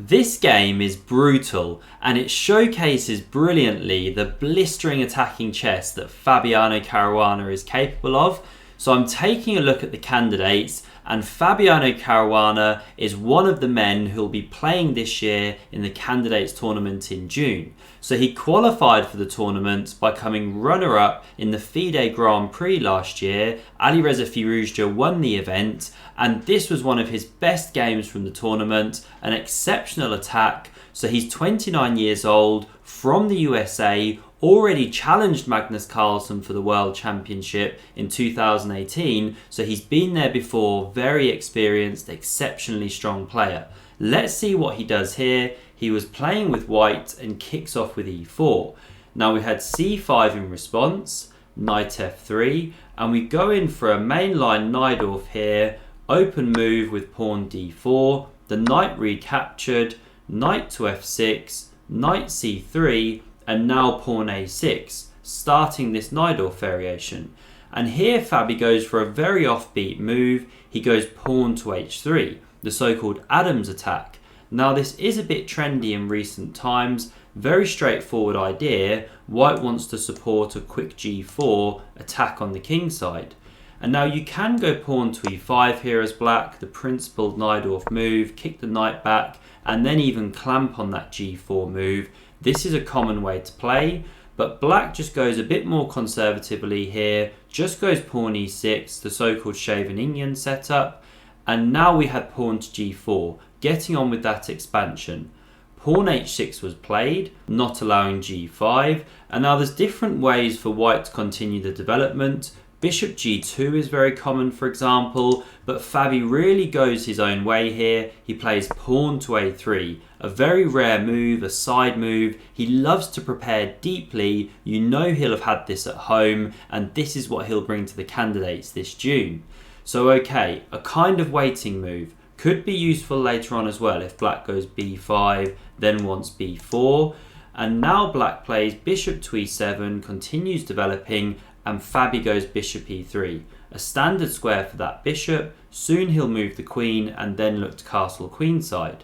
This game is brutal and it showcases brilliantly the blistering attacking chess that Fabiano Caruana is capable of. So I'm taking a look at the candidates, and Fabiano Caruana is one of the men who will be playing this year in the candidates tournament in June. So he qualified for the tournament by coming runner-up in the FIDE Grand Prix last year. Alireza Firouzja won the event, and this was one of his best games from the tournament, an exceptional attack. So he's 29 years old, from the USA, already challenged Magnus Carlsen for the World Championship in 2018, so he's been there before, very experienced, exceptionally strong player. Let's see what he does here. He was playing with white and kicks off with e4. Now we had c5 in response, knight f3, and we go in for a mainline Najdorf here, open move with pawn d4, the knight recaptured, knight to f6, knight c3, and now pawn a6, starting this Najdorf variation. And here Fabi goes for a very offbeat move. He goes pawn to h3, the so-called Adams attack. Now this is a bit trendy in recent times, very straightforward idea. White wants to support a quick g4 attack on the king side. And now you can go pawn to e5 here as black, the principled Najdorf move, kick the knight back, and then even clamp on that g4 move. This is a common way to play, but black just goes a bit more conservatively here, just goes pawn e6, the so-called Scheveningen setup, and now we had pawn to g4, getting on with that expansion. Pawn h6 was played, not allowing g5, and now there's different ways for white to continue the development. Bishop g2 is very common, for example, but Fabi really goes his own way here. He plays pawn to a3, a very rare move, a side move. He loves to prepare deeply. You know he'll have had this at home, and this is what he'll bring to the candidates this June. So okay, a kind of waiting move. Could be useful later on as well if black goes b5, then wants b4. And now black plays bishop to e7, continues developing, and Fabi goes bishop e3. A standard square for that bishop. Soon he'll move the queen and then look to castle queenside.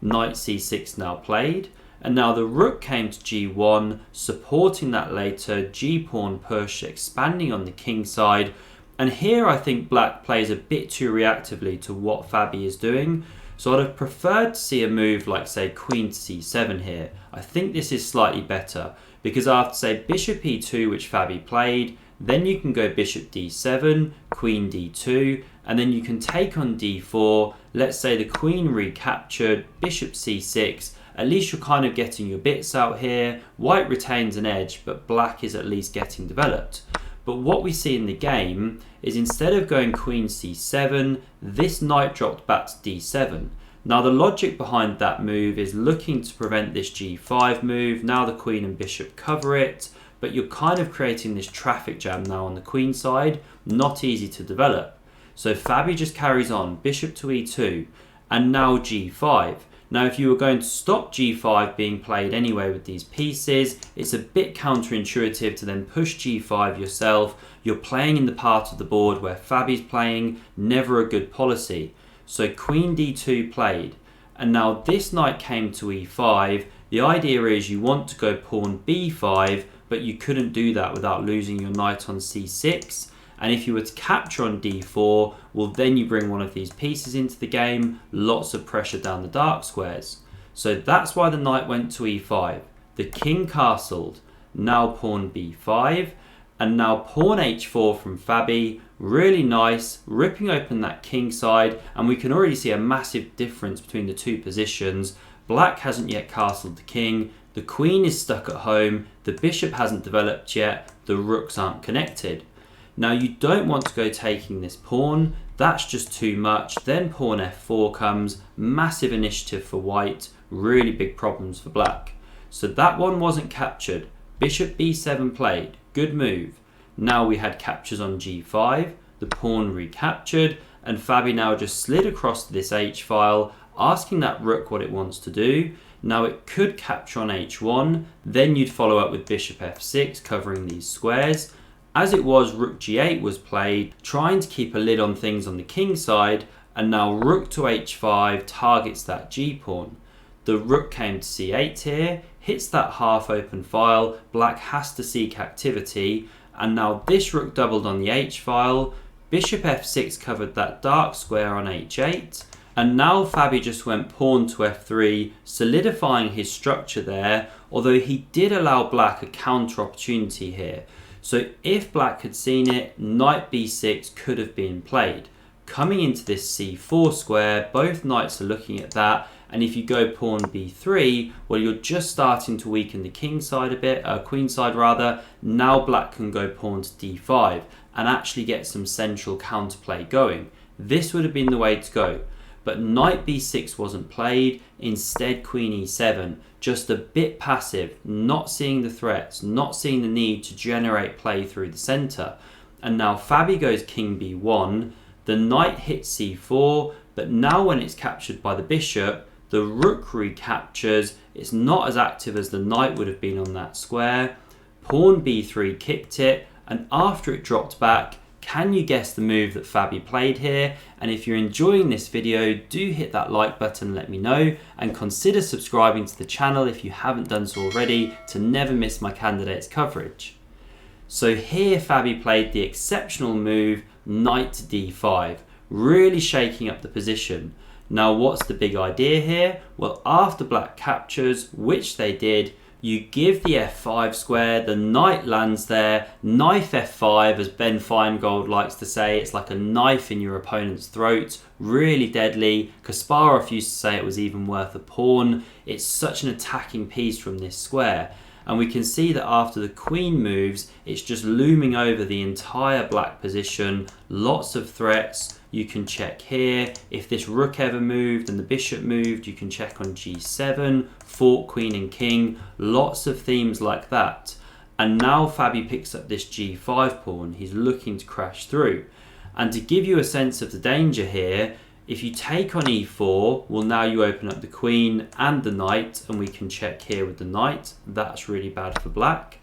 Knight c6 now played. And now the rook came to g1, supporting that later. G-pawn push, expanding on the king side. And here I think black plays a bit too reactively to what Fabi is doing. So I'd have preferred to see a move like, say, queen to c7 here. I think this is slightly better, because after, say, bishop e2, which Fabi played, then you can go bishop d7, queen d2, and then you can take on d4. Let's say the queen recaptured, bishop c6. At least you're kind of getting your bits out here. White retains an edge, but black is at least getting developed. But what we see in the game is instead of going queen c7, this knight dropped back to d7. Now the logic behind that move is looking to prevent this g5 move. Now the queen and bishop cover it, but you're kind of creating this traffic jam now on the queen side, not easy to develop. So Fabi just carries on, bishop to e2, and now g5. Now if you were going to stop g5 being played anyway with these pieces, it's a bit counterintuitive to then push g5 yourself. You're playing in the part of the board where Fabi's playing, never a good policy. So queen d2 played, and now this knight came to e5. The idea is you want to go pawn b5, but you couldn't do that without losing your knight on c6. And if you were to capture on d4, well then you bring one of these pieces into the game, lots of pressure down the dark squares. So that's why the knight went to e5. The king castled, now pawn b5, and now pawn h4 from Fabi. Really nice, ripping open that king side, and we can already see a massive difference between the two positions. Black hasn't yet castled the king, the queen is stuck at home, the bishop hasn't developed yet, the rooks aren't connected. Now you don't want to go taking this pawn, that's just too much. Then pawn f4 comes, massive initiative for white, really big problems for black. So that one wasn't captured. Bishop b7 played, good move. Now we had captures on g5, the pawn recaptured, and Fabi now just slid across to this h-file, asking that rook what it wants to do. Now it could capture on h1, then you'd follow up with bishop f6, covering these squares. As it was, rook g8 was played, trying to keep a lid on things on the king side, and now rook to h5 targets that g-pawn. The rook came to c8 here, hits that half open file, black has to seek activity, and now this rook doubled on the h file, bishop f6 covered that dark square on h8, and now Fabi just went pawn to f3, solidifying his structure there, although he did allow black a counter opportunity here. So if black had seen it, knight b6 could have been played. Coming into this c4 square, both knights are looking at that, and if you go pawn b3, well, you're just starting to weaken the king side a bit, queen side rather. Now black can go pawn to d5 and actually get some central counterplay going. This would have been the way to go. But knight b6 wasn't played, instead queen e7, just a bit passive, not seeing the threats, not seeing the need to generate play through the centre. And now Fabi goes king b1, the knight hits c4, but now when it's captured by the bishop, the rook recaptures, it's not as active as the knight would have been on that square. Pawn b3 kicked it, and after it dropped back, can you guess the move that Fabi played here? And if you're enjoying this video, do hit that like button and let me know, and consider subscribing to the channel if you haven't done so already to never miss my candidates coverage. So here Fabi played the exceptional move knight to d5, really shaking up the position. Now what's the big idea here? Well, after black captures, which they did, you give the f5 square, the knight lands there, knife f5, as Ben Feingold likes to say, it's like a knife in your opponent's throat, really deadly. Kasparov used to say it was even worth a pawn. It's such an attacking piece from this square. And we can see that after the queen moves, it's just looming over the entire black position, lots of threats. You can check here. If this rook ever moved and the bishop moved, you can check on g7, fork, queen and king, lots of themes like that. And now Fabi picks up this g5 pawn. He's looking to crash through. And to give you a sense of the danger here, if you take on e4, well, now you open up the queen and the knight, and we can check here with the knight. That's really bad for black.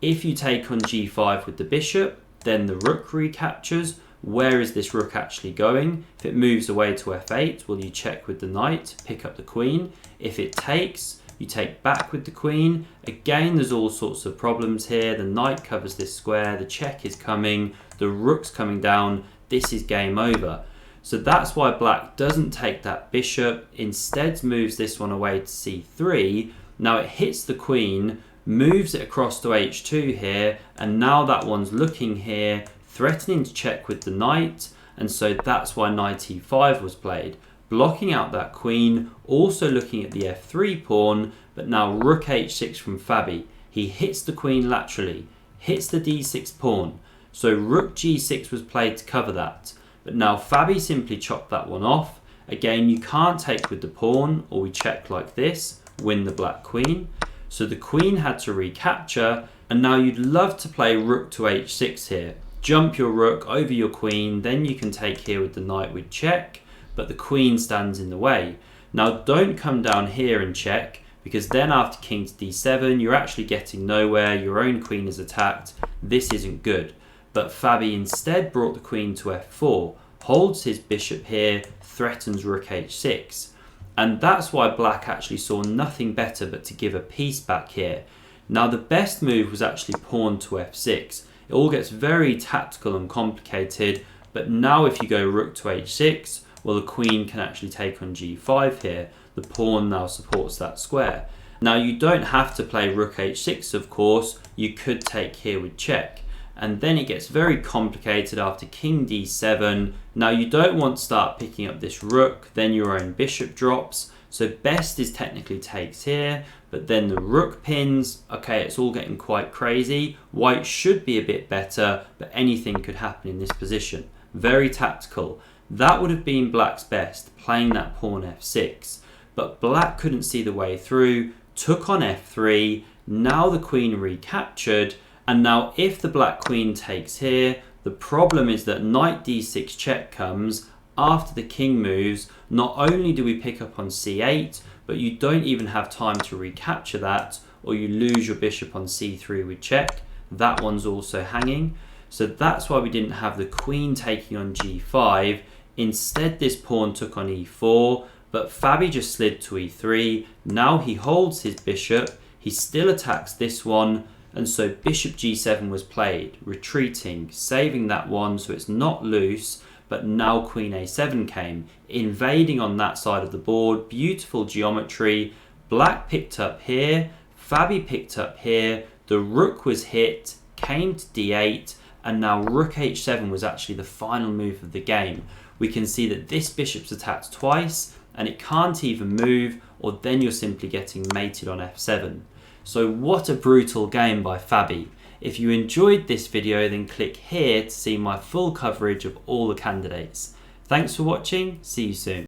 If you take on g5 with the bishop, then the rook recaptures. Where is this rook actually going? If it moves away to f8, well, you check with the knight, pick up the queen. If it takes, you take back with the queen. Again, there's all sorts of problems here. The knight covers this square, the check is coming, the rook's coming down. This is game over. So that's why black doesn't take that bishop, instead moves this one away to c3. Now it hits the queen, moves it across to h2 here, and now that one's looking here, threatening to check with the knight, and so that's why knight e5 was played. Blocking out that queen, also looking at the f3 pawn, but now rook h6 from Fabi. He hits the queen laterally, hits the d6 pawn, so rook g6 was played to cover that. But now Fabi simply chopped that one off. Again, you can't take with the pawn, or we check like this, win the black queen. So the queen had to recapture, and now you'd love to play rook to h6 here. Jump your rook over your queen, then you can take here with the knight with check, but the queen stands in the way. Now don't come down here and check, because then after king to d7, you're actually getting nowhere, your own queen is attacked. This isn't good. But Fabi instead brought the queen to f4, holds his bishop here, threatens rook h6. And that's why black actually saw nothing better but to give a piece back here. Now the best move was actually pawn to f6. It all gets very tactical and complicated, but now if you go rook to h6, well, the queen can actually take on g5 here. The pawn now supports that square. Now you don't have to play rook h6, of course. You could take here with check. And then it gets very complicated after king d7. Now you don't want to start picking up this rook, then your own bishop drops. So best is technically takes here, but then the rook pins. Okay, it's all getting quite crazy. White should be a bit better, but anything could happen in this position. Very tactical. That would have been black's best, playing that pawn f6. But black couldn't see the way through, took on f3. Now the queen recaptured. And now if the black queen takes here, the problem is that knight d6 check comes after the king moves. Not only do we pick up on c8, but you don't even have time to recapture that, or you lose your bishop on c3 with check. That one's also hanging. So that's why we didn't have the queen taking on g5. Instead, this pawn took on e4, but Fabi just slid to e3. Now he holds his bishop, he still attacks this one, and so bishop g7 was played, retreating, saving that one so it's not loose, but now queen a7 came, invading on that side of the board. Beautiful geometry. Black picked up here, Fabi picked up here, the rook was hit, came to d8, and now rook h7 was actually the final move of the game. We can see that this bishop's attacked twice, and it can't even move, or then you're simply getting mated on f7. So what a brutal game by Fabi. If you enjoyed this video, then click here to see my full coverage of all the candidates. Thanks for watching, see you soon.